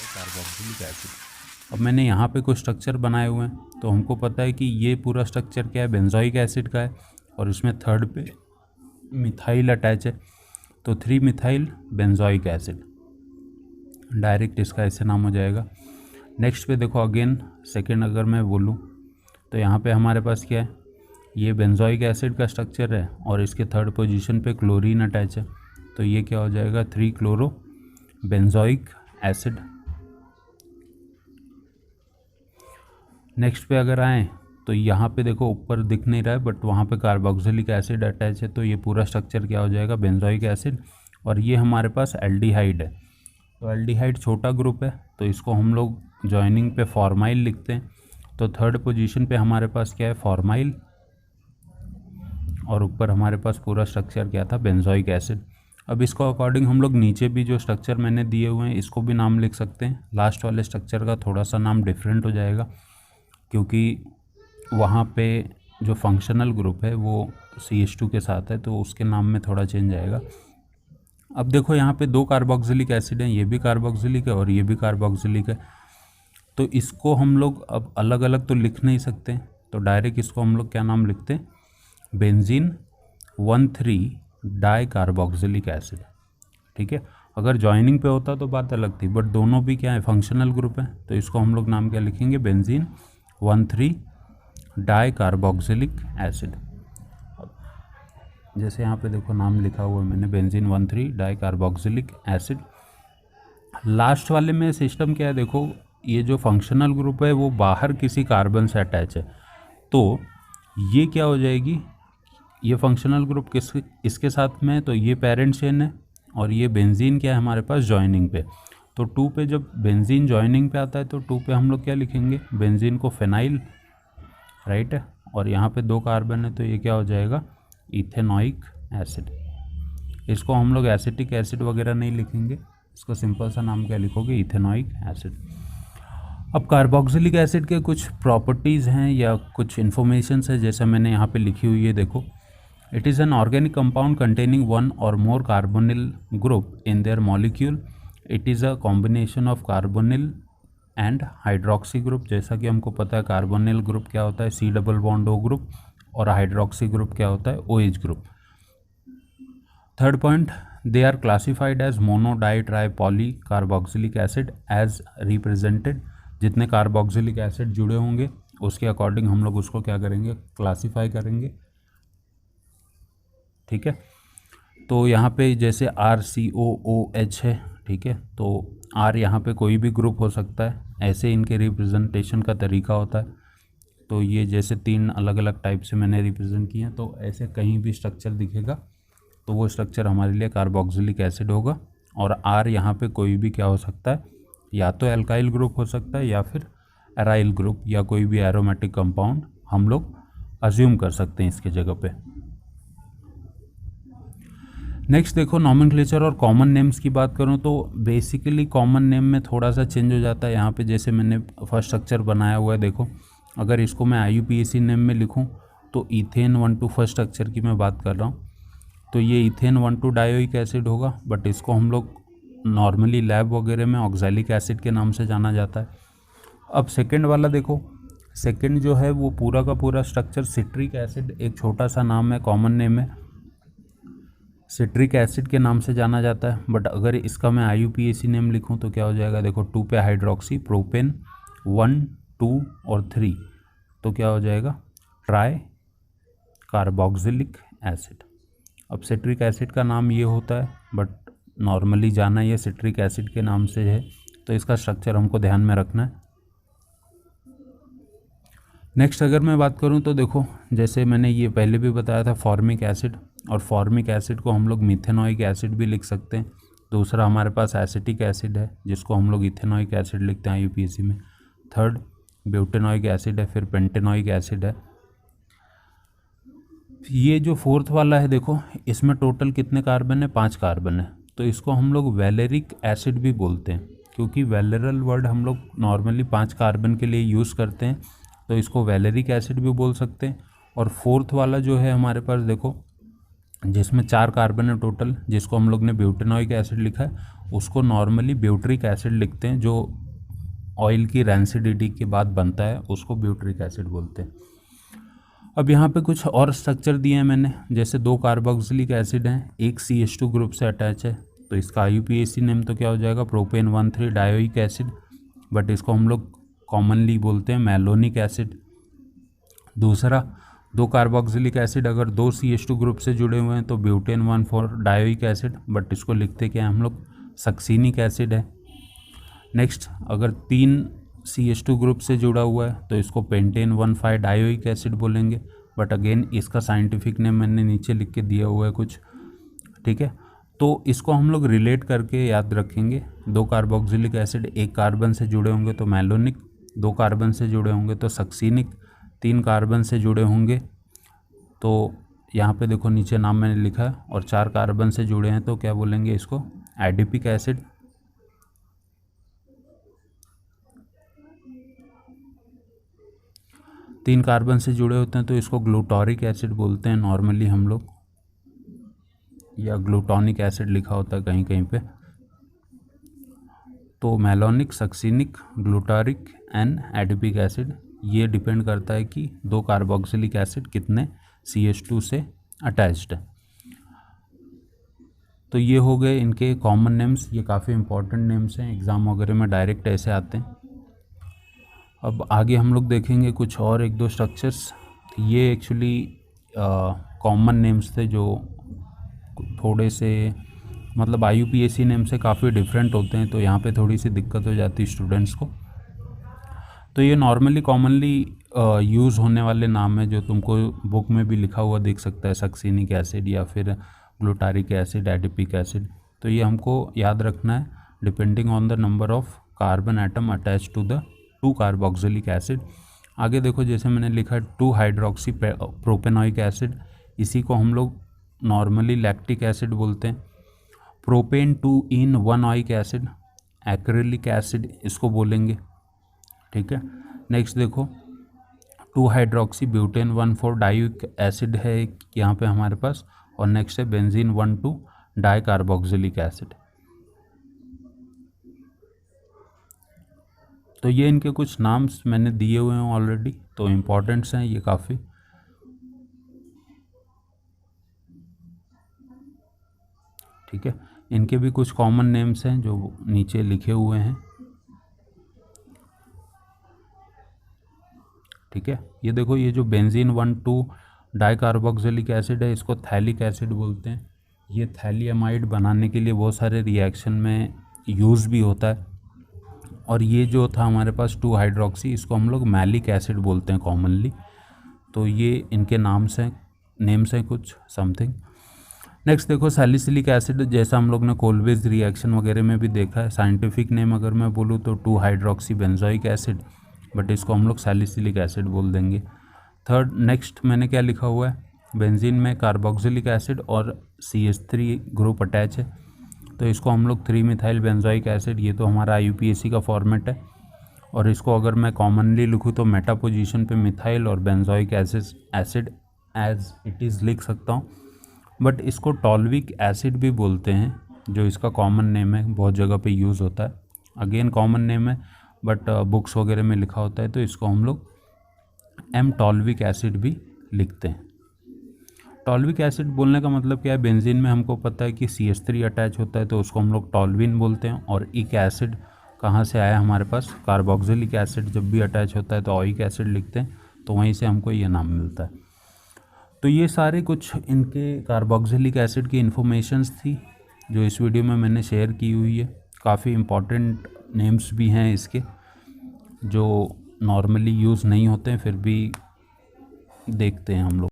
Carboxylic acid. अब मैंने यहाँ पे कुछ स्ट्रक्चर बनाए हुए हैं, तो हमको पता है कि ये पूरा स्ट्रक्चर क्या है, बेंजोइक एसिड का है, और इसमें थर्ड पे मिथाइल अटैच है, तो 3 मिथाइल बेंजोइक एसिड, डायरेक्ट इसका ऐसे नाम हो जाएगा। नेक्स्ट पे देखो अगेन सेकेंड अगर मैं बोलूँ तो यहाँ पे हमारे पास क्या है, ये बेंजोइक एसिड का स्ट्रक्चर है और इसके थर्ड पोजीशन पे क्लोरीन अटैच है, तो ये क्या हो जाएगा 3 क्लोरो बेंजोइक एसिड। नेक्स्ट पे अगर आए तो यहाँ पे देखो ऊपर दिख नहीं रहा है बट वहाँ पे कार्बोक्सिलिक एसिड अटैच है, तो ये पूरा स्ट्रक्चर क्या हो जाएगा बेंजोइक एसिड। और ये हमारे पास एल्डिहाइड है, तो एल्डिहाइड छोटा ग्रुप है, तो इसको हम लोग जॉइनिंग पे फॉर्माइल लिखते हैं, तो थर्ड पोजीशन पे हमारे पास क्या है फॉर्माइल, और ऊपर हमारे पास पूरा स्ट्रक्चर क्या था बेंजोइक एसिड। अब इसको अकॉर्डिंग हम लोग नीचे भी जो स्ट्रक्चर मैंने दिए हुए हैं इसको भी नाम लिख सकते हैं। लास्ट वाले स्ट्रक्चर का थोड़ा सा नाम डिफरेंट हो जाएगा क्योंकि वहाँ पे जो फंक्शनल ग्रुप है वो CH2 के साथ है, तो उसके नाम में थोड़ा चेंज आएगा। अब देखो यहाँ पे 2 कार्बोक्सिलिक एसिड हैं, ये भी कार्बोक्सिलिक है और ये भी कार्बोक्सिलिक है, तो इसको हम लोग अब अलग अलग तो लिख नहीं सकते, तो डायरेक्ट इसको हम लोग क्या नाम लिखते हैं बेंजीन 1,3 डाई कार्बोक्सिलिक एसिड। ठीक है, अगर जॉइनिंग पे होता तो बात अलग थी, बट दोनों भी क्या है फंक्शनल ग्रुप है, तो इसको हम लोग नाम क्या लिखेंगे बेंजीन 1,3 डाई कार्बोक्सिलिक एसिड। जैसे यहाँ पे देखो नाम लिखा हुआ है मैंने benzene 1,3 di carboxylic acid. Last वाले में सिस्टम क्या है देखो, ये जो फंक्शनल ग्रुप है वो बाहर किसी कार्बन से अटैच है, तो ये क्या हो जाएगी, ये फंक्शनल ग्रुप इसके साथ में है, तो ये पेरेंट चेन है और ये बेंजीन क्या है हमारे पास जॉइनिंग पे, तो 2 पे जब बेंजीन जॉइनिंग पे आता है तो 2 पे हम लोग क्या लिखेंगे बेंजीन को फेनाइल, राइट है, और यहाँ पे 2 कार्बन है तो ये क्या हो जाएगा इथेनॉइक एसिड। इसको हम लोग एसिटिक एसिड वगैरह नहीं लिखेंगे, इसको सिंपल सा नाम क्या लिखोगे इथेनॉइक एसिड। अब कार्बोक्सिलिक एसिड के कुछ प्रॉपर्टीज़ हैं या कुछ इन्फॉर्मेशंस है जैसे मैंने यहाँ पे लिखी हुई है, देखो it is an organic compound containing 1 और more carbonyl group in their molecule. It is a combination of carbonyl and hydroxy group. जैसा कि हमको पता है कार्बोनिल ग्रुप क्या होता है C double bond O group, और हाइड्रोक्सी ग्रुप क्या होता है OH group. Third point, they are classified as mono di tri poly carboxylic acid as represented। जितने कार्बोक्सिलिक एसिड जुड़े होंगे उसके अकॉर्डिंग हम लोग उसको क्या करेंगे क्लासीफाई करेंगे। ठीक है, तो यहाँ पे जैसे RCOOH है, ठीक है, तो R यहाँ पे कोई भी ग्रुप हो सकता है, ऐसे इनके रिप्रेजेंटेशन का तरीका होता है। तो ये जैसे 3 अलग अलग टाइप से मैंने रिप्रेजेंट किए हैं, तो ऐसे कहीं भी स्ट्रक्चर दिखेगा तो वो स्ट्रक्चर हमारे लिए कार्बोक्सिलिक एसिड होगा। और R यहाँ पे कोई भी क्या हो सकता है, या तो एल्काइल ग्रुप हो सकता है या फिर एराइल ग्रुप या कोई भी एरोमेटिक कंपाउंड हम लोग अज्यूम कर सकते हैं इसके जगह पे। नेक्स्ट देखो नॉमेनक्लेचर और कॉमन नेम्स की बात करूँ तो बेसिकली कॉमन नेम में थोड़ा सा चेंज हो जाता है। यहाँ पे जैसे मैंने फर्स्ट स्ट्रक्चर बनाया हुआ है, देखो अगर इसको मैं IUPAC नेम में लिखूँ तो इथेन 1,2 फर्स्ट स्ट्रक्चर की मैं बात कर रहा हूँ, तो ये इथेन 1,2 डायोइक एसिड होगा, बट इसको हम लोग नॉर्मली लैब वगैरह में ऑक्सैलिक एसिड के नाम से जाना जाता है। अब सेकंड वाला देखो, सेकंड जो है वो पूरा का पूरा स्ट्रक्चर सिट्रिक एसिड, एक छोटा सा नाम है कॉमन नेम है, सिट्रिक एसिड के नाम से जाना जाता है। बट अगर इसका मैं IUPAC नेम लिखूं तो क्या हो जाएगा, देखो 2 पे हाइड्रोक्सी प्रोपेन 1, 2 और 3, तो क्या हो जाएगा ट्राई कार्बोक्सिलिक एसिड। अब सिट्रिक एसिड का नाम ये होता है बट नॉर्मली जाना ये सिट्रिक एसिड के नाम से है, तो इसका स्ट्रक्चर हमको ध्यान में रखना है। नेक्स्ट अगर मैं बात करूं तो देखो जैसे मैंने ये पहले भी बताया था फॉर्मिक एसिड, और फॉर्मिक एसिड को हम लोग मिथेनॉइक एसिड भी लिख सकते हैं। दूसरा हमारे पास एसिटिक एसिड है जिसको हम लोग इथेनॉइक एसिड लिखते हैं IUPAC में। थर्ड ब्यूटेनॉइक एसिड है, फिर पेंटेनॉइक एसिड है। ये जो फोर्थ वाला है देखो इसमें टोटल कितने कार्बन है, 5 कार्बन है, तो इसको हम लोग वैलेरिक एसिड भी बोलते हैं क्योंकि वैलेरल वर्ड हम लोग नॉर्मली 5 कार्बन के लिए यूज़ करते हैं, तो इसको वैलेरिक एसिड भी बोल सकते हैं। और फोर्थ वाला जो है हमारे पास देखो जिसमें 4 कार्बन है टोटल, जिसको हम लोग ने ब्यूटेनॉइक एसिड लिखा है, उसको नॉर्मली ब्यूटरिक एसिड लिखते हैं। जो ऑयल की रैंसिडिटी के बाद बनता है उसको ब्यूटरिक एसिड बोलते हैं। अब यहाँ पे कुछ और स्ट्रक्चर दिए हैं मैंने, जैसे 2 कार्बोक्सिलिक एसिड हैं, एक CH2 ग्रुप से अटैच है, तो इसका IUPAC नेम तो क्या हो जाएगा, प्रोपेन 1,3 डायोइक एसिड, बट इसको हम लोग कॉमनली बोलते हैं मैलोनिक एसिड। दूसरा, 2 कार्बोक्सिलिक एसिड अगर 2 CH2 ग्रुप से जुड़े हुए हैं तो ब्यूटेन 1,4 डायोइक एसिड, बट इसको लिखते क्या हम लोग, सक्सीनिक एसिड है। नेक्स्ट, अगर 3 CH2 ग्रुप से जुड़ा हुआ है तो इसको पेंटेन 1,5 डायोइक एसिड बोलेंगे, बट अगेन इसका साइंटिफिक नेम मैंने नीचे लिख के दिया हुआ है कुछ, ठीक है। तो इसको हम लोग रिलेट करके याद रखेंगे। 2 कार्बोक्सिलिक एसिड 1 कार्बन से जुड़े होंगे तो मैलोनिक, 2 कार्बन से जुड़े होंगे तो सक्सीनिक, 3 कार्बन से जुड़े होंगे तो यहाँ पे देखो नीचे नाम मैंने लिखा है, और 4 कार्बन से जुड़े हैं तो क्या बोलेंगे इसको, एडिपिक एसिड। तीन कार्बन से जुड़े होते हैं तो इसको ग्लूटारिक एसिड बोलते हैं नॉर्मली हम लोग, या ग्लूटोनिक एसिड लिखा होता है कहीं कहीं पे। तो malonic, succinic, glutaric and adipic acid, ये डिपेंड करता है कि 2 कार्बोक्सिलिक एसिड कितने CH2 से अटैच्ड है। तो ये हो गए इनके कॉमन नेम्स, ये काफ़ी इंपॉर्टेंट नेम्स हैं, एग्ज़ाम वगैरह में डायरेक्ट ऐसे आते हैं। अब आगे हम लोग देखेंगे कुछ और 1-2 स्ट्रक्चर्स। ये एक्चुअली कॉमन नेम्स थे जो थोड़े से मतलब IUPAC नेम से काफ़ी डिफरेंट होते हैं, तो यहाँ पे थोड़ी सी दिक्कत हो जाती है स्टूडेंट्स को। तो ये नॉर्मली कॉमनली यूज़ होने वाले नाम है जो तुमको बुक में भी लिखा हुआ दिख सकता है, सक्सीनिक एसिड या फिर ग्लूटारिक एसिड, एडिपिक एसिड। तो ये हमको याद रखना है depending on the number of carbon atom attach to the 2 carboxylic acid. आगे देखो जैसे मैंने लिखा 2 हाइड्रोक्सी प्रोपेनॉइक एसिड, इसी को हम लोग नॉर्मली लैक्टिक एसिड बोलते हैं। प्रोपेन 2 इन 1 ऑइक एसिड, एक्रिलिक एसिड इसको बोलेंगे, ठीक है। नेक्स्ट देखो 2 हाइड्रोक्सी ब्यूटेन 1,4 डायोइक एसिड है यहाँ पे हमारे पास, और नेक्स्ट है बेंजीन 1,2 डाई कार्बोक्सिलिक एसिड। तो ये इनके कुछ नाम्स मैंने दिए हुए हैं ऑलरेडी, तो इम्पॉर्टेंट्स हैं ये काफ़ी। ठीक है, इनके भी कुछ कॉमन नेम्स हैं जो नीचे लिखे हुए हैं, ठीक है। ये देखो ये जो बेंजीन 1,2 डाई कार्बोक्सिलिक एसिड है इसको थैलिक एसिड बोलते हैं। ये थैलियमाइड बनाने के लिए बहुत सारे रिएक्शन में यूज़ भी होता है। और ये जो था हमारे पास 2 हाइड्रोक्सी, इसको हम लोग मैलिक एसिड बोलते हैं कॉमनली। तो ये इनके नेम्स हैं कुछ समथिंग। नेक्स्ट देखो सैलिसिलिक एसिड, जैसा हम लोग ने कोलवेज रिएक्शन वगैरह में भी देखा है। साइंटिफिक नेम अगर मैं बोलूँ तो 2 हाइड्रोक्सी बेंजोइक एसिड, बट इसको हम लोग सैलिसिलिक एसिड बोल देंगे। थर्ड, नेक्स्ट मैंने क्या लिखा हुआ है, बेंजीन में कार्बोक्सिलिक एसिड और CH3 ग्रुप अटैच है, तो इसको हम लोग 3 मिथाइल बेंजोइक एसिड, ये तो हमारा IUPAC का फॉर्मेट है। और इसको अगर मैं कॉमनली लिखूँ तो मेटा पोजीशन पे मिथाइल और benzoic acid as it is लिख सकता हूँ। बट इसको टॉल्विक एसिड भी बोलते हैं, जो इसका कॉमन नेम है, बहुत जगह पे यूज़ होता है। अगेन कॉमन नेम है बट बुक्स वगैरह में लिखा होता है, तो इसको हम लोग टॉल्विक एसिड भी लिखते हैं। टॉल्विक एसिड बोलने का मतलब क्या है, बेंजीन में हमको पता है कि CH3 अटैच होता है तो उसको हम लोग टॉल्विन बोलते हैं। और इक एसिड कहाँ से आया हमारे पास, कार्बोक्सिलिक एसिड जब भी अटैच होता है तो ऑइक एसिड लिखते हैं, तो वहीं से हमको ये नाम मिलता है। तो ये सारे कुछ इनके कार्बोक्सिलिक एसिड की इन्फॉर्मेशंस थी जो इस वीडियो में मैंने शेयर की हुई है। काफ़ी इम्पॉर्टेंट नेम्स भी हैं इसके जो नॉर्मली यूज़ नहीं होते हैं, फिर भी देखते हैं हम लोग।